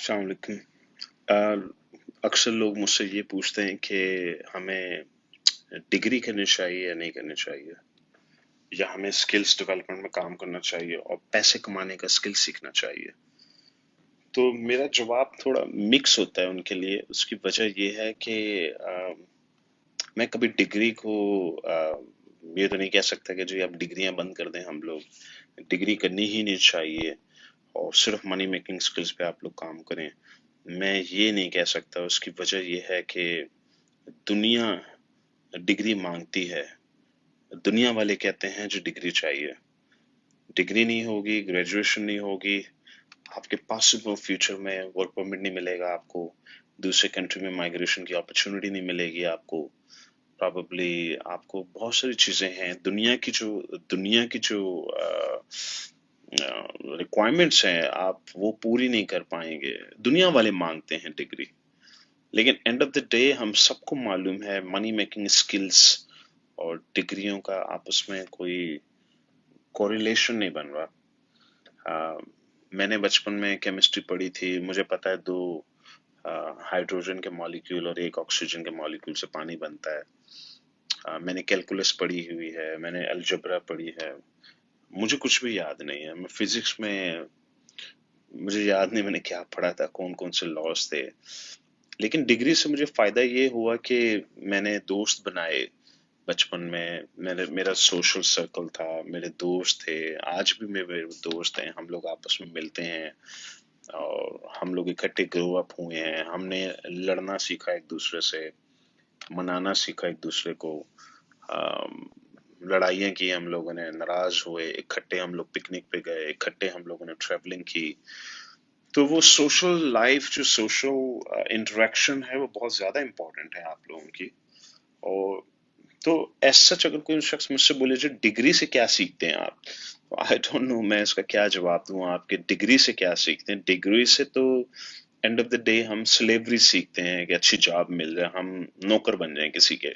अस्सलाम वालेकुम। अक्सर लोग मुझसे ये पूछते हैं कि हमें डिग्री करनी चाहिए या नहीं करनी चाहिए, या हमें स्किल्स डेवलपमेंट में काम करना चाहिए और पैसे कमाने का स्किल सीखना चाहिए। तो मेरा जवाब थोड़ा मिक्स होता है उनके लिए। उसकी वजह ये है कि मैं कभी डिग्री को ये तो नहीं कह सकता कि जी अब डिग्रियां बंद कर दें हम लोग, डिग्री करनी ही नहीं चाहिए और सिर्फ मनी मेकिंग स्किल्स पे आप लोग काम करें। मैं ये नहीं कह सकता। उसकी वजह ये है कि दुनिया डिग्री मांगती है। दुनिया वाले कहते हैं जो डिग्री चाहिए, डिग्री नहीं होगी, ग्रेजुएशन नहीं होगी, आपके पॉसिबल फ्यूचर में वर्क परमिट नहीं मिलेगा आपको, दूसरे कंट्री में माइग्रेशन की अपॉर्चुनिटी नहीं मिलेगी आपको, प्रॉबेबली आपको बहुत सारी चीजें हैं दुनिया की जो रिक्वायरमेंट्स हैं आप वो पूरी नहीं कर पाएंगे। दुनिया वाले मांगते हैं डिग्री, लेकिन एंड ऑफ द डे हम सबको मालूम है मनी मेकिंग स्किल्स और डिग्रियों का आपस में कोई कोरिलेशन नहीं बन रहा। आ, मैंने बचपन में केमिस्ट्री पढ़ी थी, मुझे पता है दो हाइड्रोजन के मॉलिक्यूल और एक ऑक्सीजन के मॉलिक्यूल से पानी बनता है। मैंने कैलकुलस पढ़ी हुई है, मैंने अलजेब्रा पढ़ी है। मुझे कुछ भी याद नहीं है। मैं फिजिक्स में, मुझे याद नहीं मैंने क्या पढ़ा था, कौन कौन से लॉस थे। लेकिन डिग्री से मुझे फायदा ये हुआ कि मैंने दोस्त बनाए बचपन में। मेरा सोशल सर्कल था, मेरे दोस्त थे, आज भी मेरे दोस्त हैं, हम लोग आपस में मिलते हैं और हम लोग इकट्ठे ग्रो अप हुए हैं। हमने लड़ना सीखा एक दूसरे से, मनाना सीखा एक दूसरे को। अम, लड़ाइयाँ की हम लोगों ने, नाराज हुए, इकट्ठे हम लोग पिकनिक पे गए, इकट्ठे हम लोगों ने ट्रैवलिंग की। तो वो सोशल लाइफ, जो सोशल इंटरेक्शन है, वो बहुत ज्यादा इम्पोर्टेंट है आप लोगों की। और तो एज सच अगर कोई शख्स मुझसे बोले जो डिग्री से क्या सीखते हैं आप, तो आई डोंट नो मैं इसका क्या जवाब दूं आपके। डिग्री से क्या सीखते हैं? डिग्री से तो एंड ऑफ द डे हम स्लेवरी सीखते हैं कि अच्छी जॉब मिल जाए, हम नौकर बन जाएं किसी के।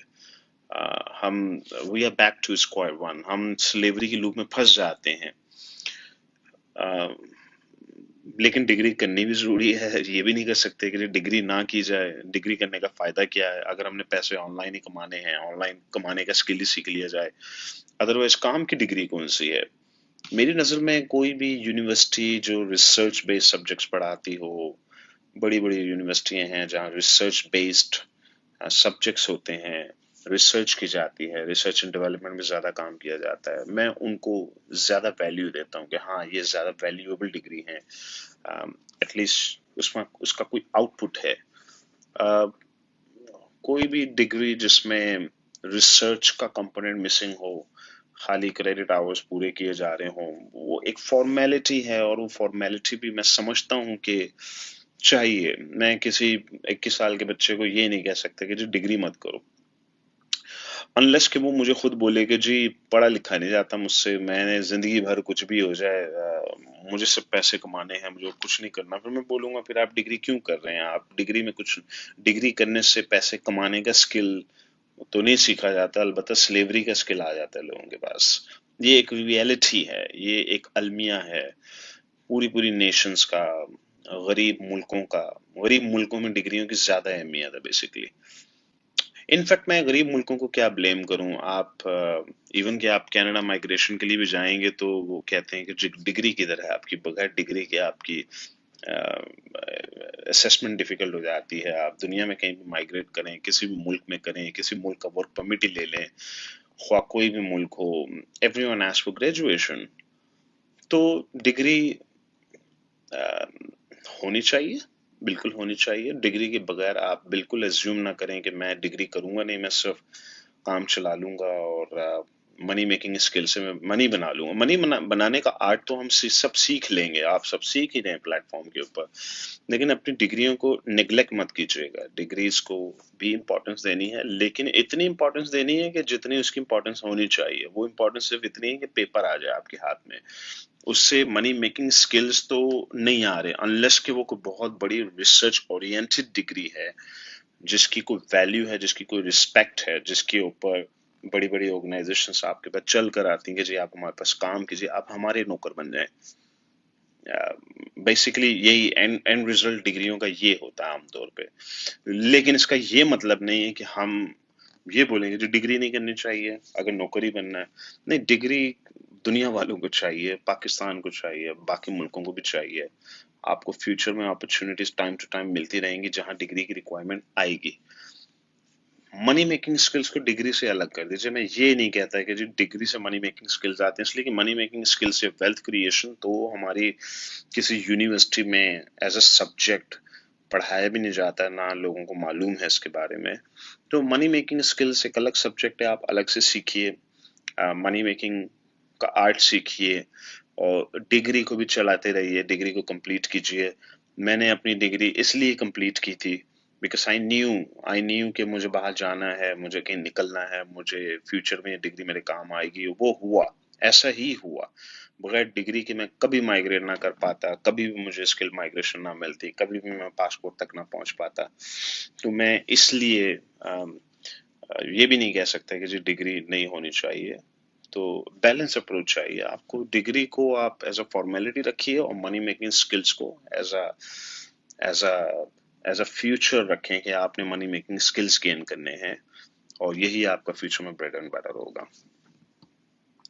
हम we are back to square one, हम स्लेवरी की लूप में फंस जाते हैं। लेकिन डिग्री करनी भी जरूरी है। ये भी नहीं कर सकते कि डिग्री ना की जाए। डिग्री करने का फायदा क्या है अगर हमने पैसे ऑनलाइन ही कमाने हैं, ऑनलाइन कमाने का स्किल ही सीख लिया जाए। अदरवाइज काम की डिग्री कौन सी है? मेरी नजर में कोई भी यूनिवर्सिटी जो रिसर्च बेस्ड सब्जेक्ट्स पढ़ाती हो, बड़ी बड़ी यूनिवर्सिटियां हैं जहाँ रिसर्च बेस्ड सब्जेक्ट्स होते हैं, रिसर्च की जाती है, रिसर्च एंड डेवलपमेंट में ज्यादा काम किया जाता है, मैं उनको ज्यादा वैल्यू देता हूँ कि हाँ ये ज्यादा वैल्यूएबल डिग्री है। एटलीस्ट उसमें उसका कोई आउटपुट है। uh, कोई भी डिग्री जिसमें रिसर्च का कंपोनेंट मिसिंग हो, खाली क्रेडिट आवर्स पूरे किए जा रहे हों, वो एक फॉर्मेलिटी है। और वो फॉर्मेलिटी भी मैं समझता हूँ कि चाहिए। मैं किसी 21 साल के बच्चे को ये नहीं कह सकता कि जी डिग्री मत करो, अनलेस कि वो मुझे खुद बोले कि जी पढ़ा लिखा नहीं जाता मुझसे, मैंने जिंदगी भर कुछ भी हो जाए, मुझे सिर्फ पैसे कमाने हैं, मुझे कुछ नहीं करना। फिर मैं बोलूंगा फिर आप डिग्री क्यों कर रहे हैं? आप डिग्री में कुछ, डिग्री करने से पैसे कमाने का स्किल तो नहीं सीखा जाता, अलबत्ता स्लेवरी का स्किल आ जाता है लोगों के पास। ये एक रियलिटी है, ये एक अलमिया है पूरी पूरी नेशंस का, गरीब मुल्कों का। गरीब मुल्कों में डिग्रियों की ज्यादा अहमियत है बेसिकली। इनफैक्ट मैं गरीब मुल्कों को क्या ब्लेम करूं। आप इवन कि आप कनाडा माइग्रेशन के लिए भी जाएंगे तो वो कहते हैं कि डिग्री किधर है आपकी, बगैर डिग्री के आपकी असेसमेंट डिफिकल्ट हो जाती है। आप दुनिया में कहीं भी माइग्रेट करें, किसी भी मुल्क में करें, किसी मुल्क का वर्क परमिट ही ले लें, ख्वाह कोई भी मुल्क हो, एवरीवन आस्क्स फॉर ग्रेजुएशन। तो डिग्री होनी चाहिए, बिल्कुल होनी चाहिए। डिग्री के बगैर आप बिल्कुल एज्यूम ना करें कि मैं डिग्री करूंगा नहीं, मैं सिर्फ काम चला लूंगा और मनी मेकिंग स्किल से मैं मनी बना लूंगा। बनाने का आर्ट तो हम सब सीख लेंगे, आप सब सीख ही रहे हैं प्लेटफॉर्म के ऊपर। लेकिन अपनी डिग्रियों को निगलेक्ट मत कीजिएगा। डिग्रीज को भी इम्पोर्टेंस देनी है, लेकिन इतनी इम्पोर्टेंस देनी है कि जितनी उसकी इम्पोर्टेंस होनी चाहिए। वो इम्पोर्टेंस सिर्फ इतनी है कि पेपर आ जाए आपके हाथ में, उससे मनी मेकिंग स्किल्स तो नहीं आ रहे, अनलेस कि वो कोई बहुत बड़ी रिसर्च ओरिएंटेड डिग्री है जिसकी कोई वैल्यू है, जिसकी कोई रिस्पेक्ट है, जिसके ऊपर बड़ी बड़ी ऑर्गेनाइजेशंस आपके पास चल कर आती हैं कि जी आप हमारे पास काम कीजिए, आप हमारे नौकर बन जाएं। बेसिकली यही एंड रिजल्ट डिग्रियों का ये होता है आमतौर पे। लेकिन इसका ये मतलब नहीं है कि हम ये बोलेंगे जो डिग्री नहीं करनी चाहिए अगर नौकरी बनना है। नहीं, डिग्री दुनिया वालों को चाहिए, पाकिस्तान को चाहिए, बाकी मुल्कों को भी चाहिए। आपको फ्यूचर में अपॉर्चुनिटीज टाइम टू टाइम मिलती रहेंगी जहां डिग्री की रिक्वायरमेंट आएगी। मनी मेकिंग स्किल्स को डिग्री से अलग कर दीजिए। मैं ये नहीं कहता कि जी डिग्री से मनी मेकिंग स्किल्स आते हैं, इसलिए कि मनी मेकिंग स्किल्स से वेल्थ क्रिएशन तो हमारी किसी यूनिवर्सिटी में एज अ सब्जेक्ट पढ़ाया भी नहीं जाता है, ना लोगों को मालूम है इसके बारे में। तो मनी मेकिंग स्किल्स एक अलग सब्जेक्ट है, आप अलग से सीखिए, मनी मेकिंग का आर्ट सीखिए और डिग्री को भी चलाते रहिए, डिग्री को कंप्लीट कीजिए। मैंने अपनी डिग्री इसलिए कंप्लीट की थी बिकॉज आई न्यू कि मुझे बाहर जाना है, मुझे कहीं निकलना है, मुझे फ्यूचर में ये डिग्री मेरे काम आएगी। वो हुआ, ऐसा ही हुआ। बगैर डिग्री के मैं कभी माइग्रेट ना कर पाता, कभी भी मुझे स्किल माइग्रेशन ना मिलती, कभी भी मैं पासपोर्ट तक ना पहुंच पाता। तो मैं इसलिए ये भी नहीं कह सकता कि जी डिग्री नहीं होनी चाहिए। तो बैलेंस अप्रोच चाहिए आपको। डिग्री को आप एज अ फॉर्मेलिटी रखिए और मनी मेकिंग स्किल्स को as a as a as a future रखें कि आपने मनी मेकिंग स्किल्स गेन करने हैं और यही आपका फ्यूचर में ब्रेड एंड बटर होगा।